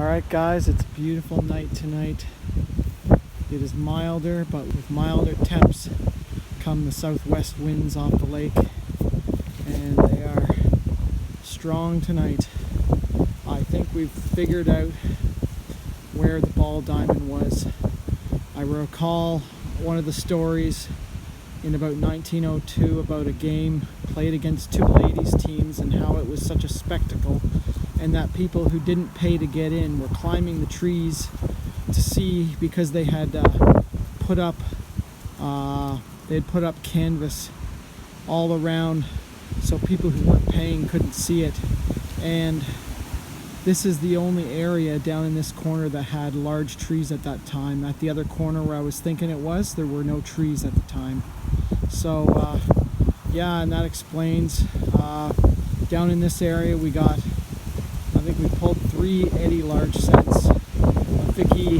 Alright guys, it's a beautiful night tonight. It is milder, but with milder temps come the southwest winds off the lake, and they are strong tonight. I think we've figured out where the ball diamond was. I recall one of the stories in about 1902 about a game played against two ladies teams and how it was such a spectacle, and that people who didn't pay to get in were climbing the trees to see, because they had put up canvas all around so people who weren't paying couldn't see it. And this is the only area down in this corner that had large trees at that time. At the other corner where I was thinking it was, there were no trees at the time. So yeah, and that explains down in this area we got, I think we pulled 3 Eddie large sets, a Vicky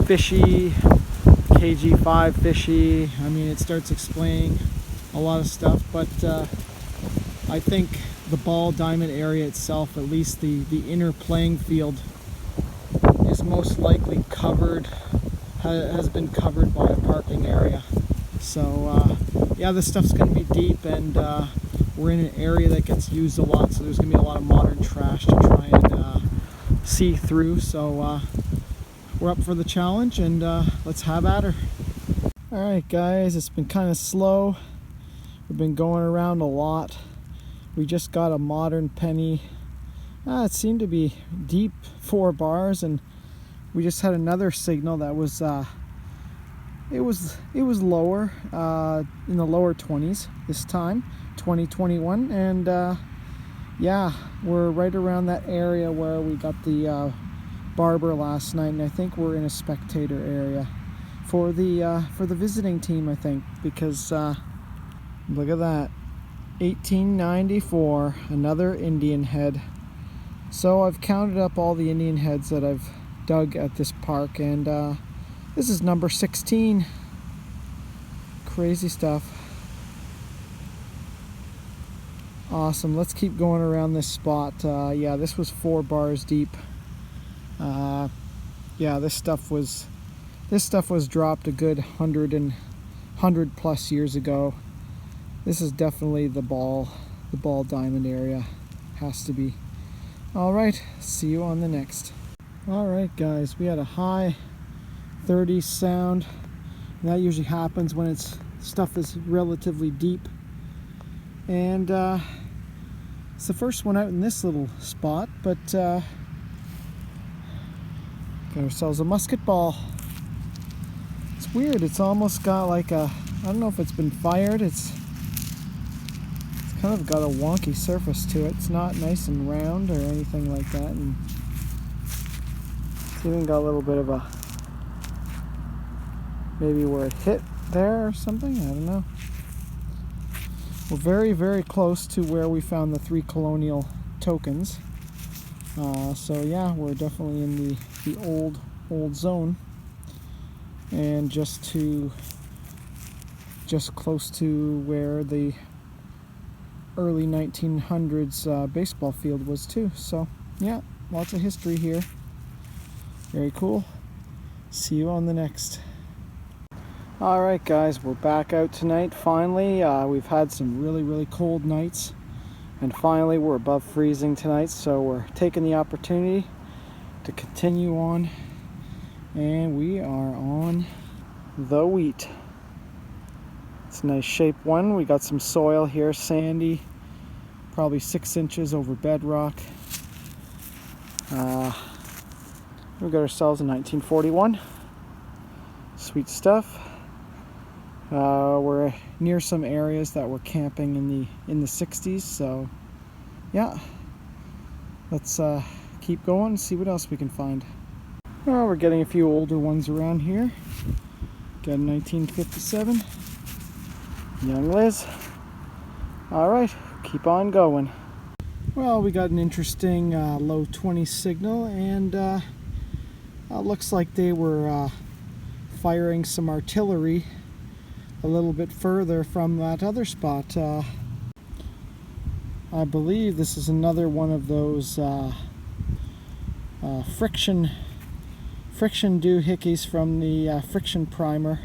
fishy, KG5 fishy. I mean, it starts explaining a lot of stuff, but I think the ball diamond area itself, at least the inner playing field, is most likely covered, has been covered by a parking area. So yeah, this stuff's going to be deep, and we're in an area that gets used a lot, so there's going to be a lot of modern trash to try and see through. So we're up for the challenge, and let's have at her. Alright guys, it's been kind of slow. We've been going around a lot. We just got a modern penny. It seemed to be deep 4 bars, and we just had another signal that was it was lower, in the lower 20s this time, 2021, and yeah, we're right around that area where we got the Barber last night, and I think we're in a spectator area for the visiting team, I think, because look at that, 1894, another Indian head. So I've counted up all the Indian heads that I've dug at this park, and this is number 16. Crazy stuff. Awesome. Let's keep going around this spot. Yeah, this was 4 bars deep. Yeah, this stuff was dropped a good 100 plus years ago. This is definitely the ball diamond area. Has to be. All right, see you on the next. All right, guys, we had a high 30s sound, and that usually happens when stuff is relatively deep. And it's the first one out in this little spot, but got ourselves a musket ball. It's weird. It's almost got like a, I don't know if it's been fired. It's kind of got a wonky surface to it. It's not nice and round or anything like that, and it's even got a little bit of a, maybe where it hit there or something, I don't know. We're very, very close to where we found the 3 colonial tokens. So yeah, we're definitely in the old zone, and just close to where the early 1900s baseball field was too. So yeah, lots of history here. Very cool. See you on the next. Alright guys, we're back out tonight finally. We've had some really, really cold nights, and finally we're above freezing tonight, so we're taking the opportunity to continue on, and we are on the wheat. It's a nice shape one. We got some soil here, sandy, probably 6 inches over bedrock. We got ourselves a 1941. Sweet stuff. We're near some areas that were camping in the 60s, so yeah, let's keep going and see what else we can find. Well, we're getting a few older ones around here. Got a 1957. Young Liz. Alright, keep on going. Well, we got an interesting low 20 signal, and looks like they were firing some artillery a little bit further from that other spot. I believe this is another one of those friction doohickeys from the friction primer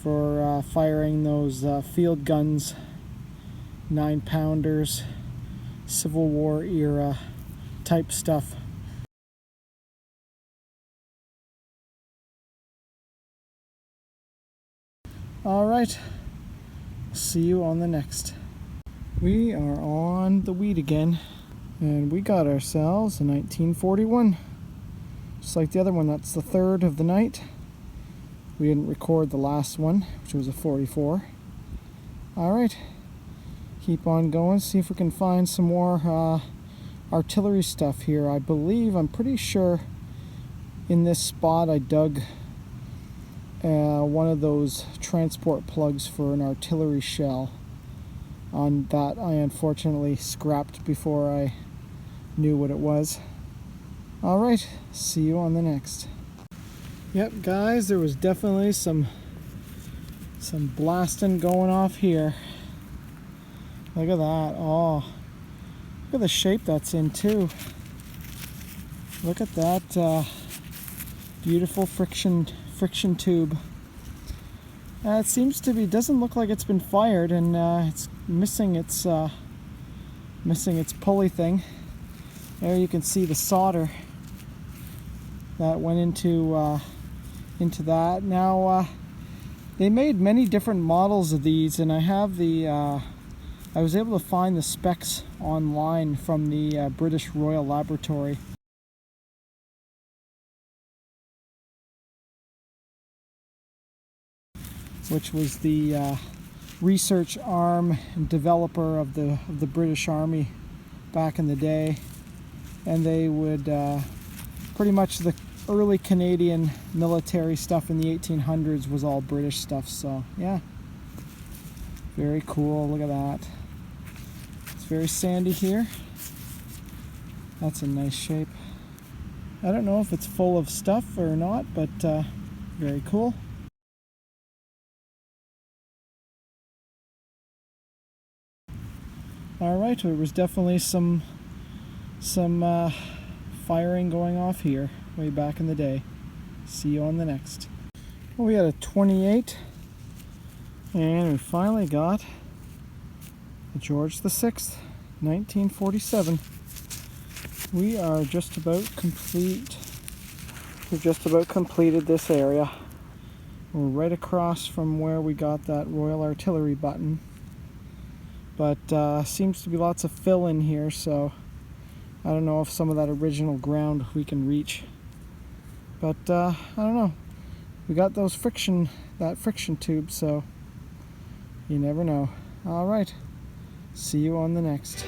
for firing those field guns, 9-pounders, Civil War era type stuff. Alright, see you on the next. We are on the weed again, and we got ourselves a 1941. Just like the other one, that's the third of the night. We didn't record the last one, which was a 44. Alright, keep on going, see if we can find some more artillery stuff here. I'm pretty sure in this spot I dug one of those transport plugs for an artillery shell. On that I unfortunately scrapped before I knew what it was. Alright, see you on the next. Yep guys, there was definitely some blasting going off here. Look at that. Oh, look at the shape that's in too. Look at that beautiful friction tube. It seems to be, doesn't look like it's been fired, and it's missing its pulley thing. There you can see the solder that went into that. Now they made many different models of these, and I have I was able to find the specs online from the British Royal Laboratory. Which was the research arm and developer of the British Army back in the day, and they would pretty much the early Canadian military stuff in the 1800s was all British stuff. So yeah, very cool. Look at that. It's very sandy here. That's a nice shape. I don't know if it's full of stuff or not, but very cool. Alright, there was definitely some firing going off here way back in the day. See you on the next. Well, we had a 28, and we finally got a George VI, 1947. We are just about complete. We've just about completed this area. We're right across from where we got that Royal Artillery button. But seems to be lots of fill in here, so I don't know if some of that original ground we can reach. But I don't know. We got that friction tube, so you never know. Alright, see you on the next.